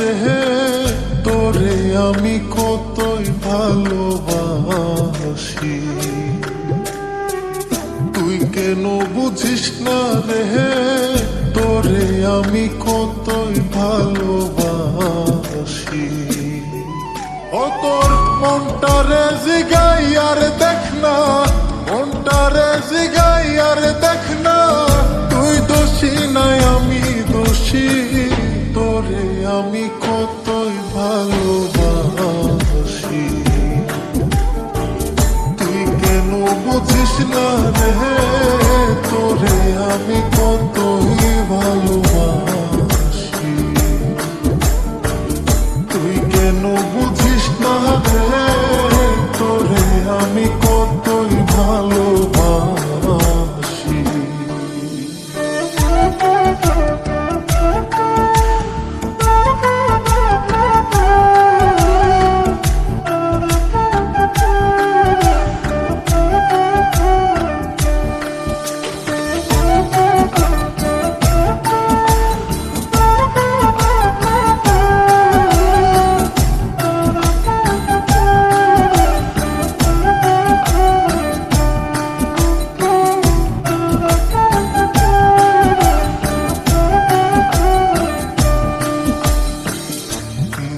রে, তোরে আমি কতই ভালোবাসি। তুই কেন বুঝিস না রে, তোরে আমি কতই ভালোবাসি। ও তোর মনটারে জিগাই আর দেখ না, মনটারে জিগাই আর দেখ না, তুই দোষী নাই আমি দোষী। তোরে আমি কতই ভালোবাসি। তুই কেন বুঝিস না রে, তোরে আমি কতই ভালোবাসি। তুই কেন বুঝিস না রে, তোরে আমি কতই ভালোবাসি।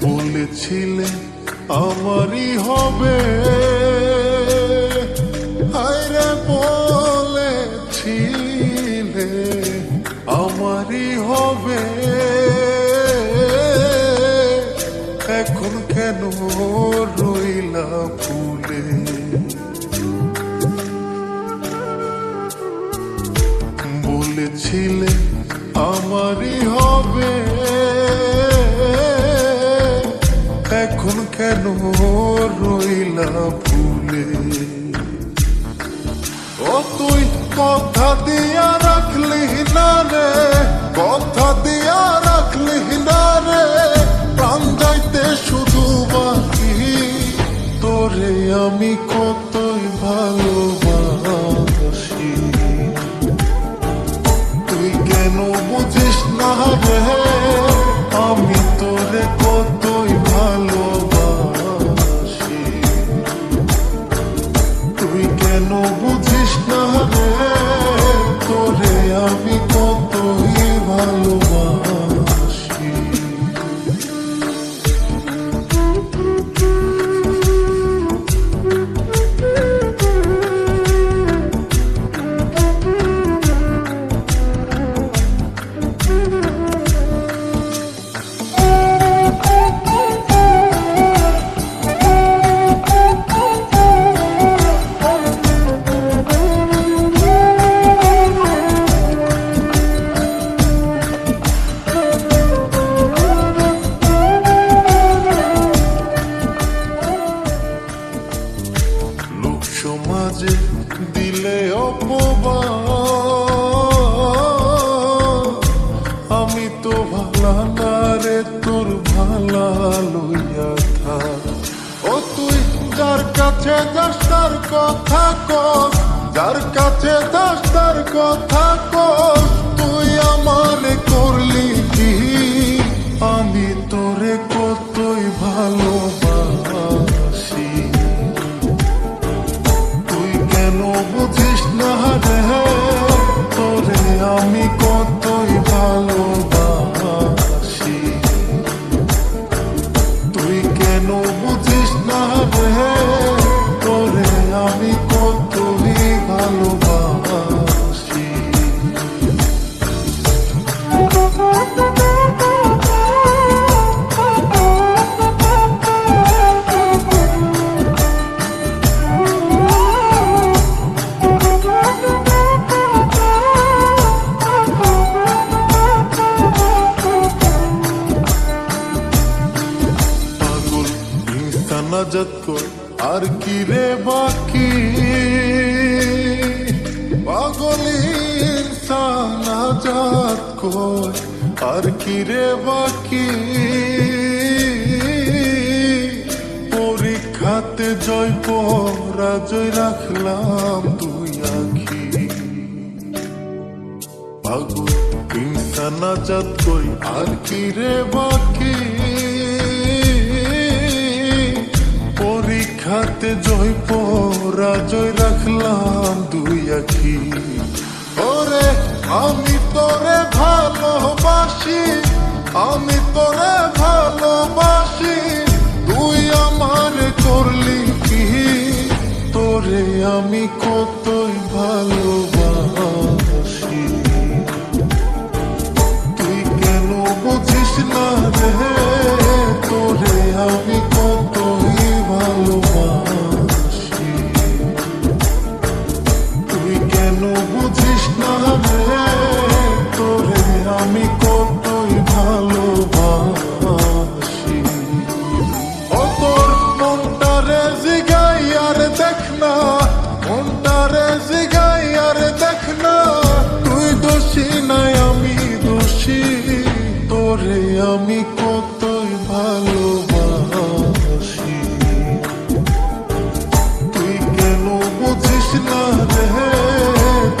বলেছিলে আমারই হবে, হায়রে বলেছিলে আমারই হবে, এখন কেন রইলা ভুলে। বলেছিলে আমারই হবে, এখন কেন রইলা ভুলে। ও তুই কথা দিয়া রাখলি না রে, কথা দিয়া রাখলি না রে, প্রাণ যাইতে শুধু বাকি। তোরে আমি কতই ভালোবাসি। তুই কেন বুঝিস না রে, আমি তোরে কতই ভালোবাসি। তুই কেন বুঝিস না রে, তোরে আমি কতই ভালোবাসি। সমাজে দিলে অপবাদ, আমি তো ভালা না রে, তোর ভালা লইয়া থাক। ও তুই যার কাছে যাস তার কথা কস, যার কাছে যাস তার কথা কস, তুই আমারে করলি কি। আমি তোরে কতই ভালোবাসি। কেন বুঝিস না রে, তোরে আমি কতই ভালোবাসি। তুই কেন বুঝিস না রে, তোরে আমি কতই ভালোবাসি। নাজাত কই আর কি রে বাকি, পাগল ইনসান নাজাত কই আর কি রে বাকি। পরীক্ষাতে জয় পরাজয় রাখলাম দুই আখি। পাগল ইনসান নাজাত কই আর কি রে বাকি। জিতে জয় পরাজয় রাখলাম দুই আখি। ওরে আমি তোরে ভালোবাসি, আমি তোরে ভালোবাসি, তুই আমার করলি কি? তোরে আমি কতই ভালোবাসি, তুই কেন বুঝিস না রে? তোরে আমি কতই ভালোবাসি, তুই কেন বুঝিস না রে? তোরে আমি কতই ভালোবাসি। ও তোর মনটারে জিগাই আর দেখ না, মনটারে জিগাই আর দেখ না, তুই দোষী নাই আমি দোষী, তোরে আমি কতই ভালোবাসি, তুই কেন বুঝিস না রে?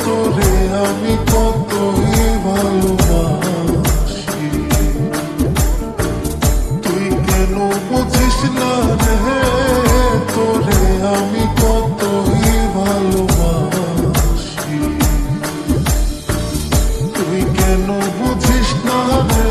তোরে আমি কতই ভালোবাসি, তুই কেন বুঝিস না রে? তোরে আমি কতই ভালোবাসি, তুই কেন বুঝিস না রে?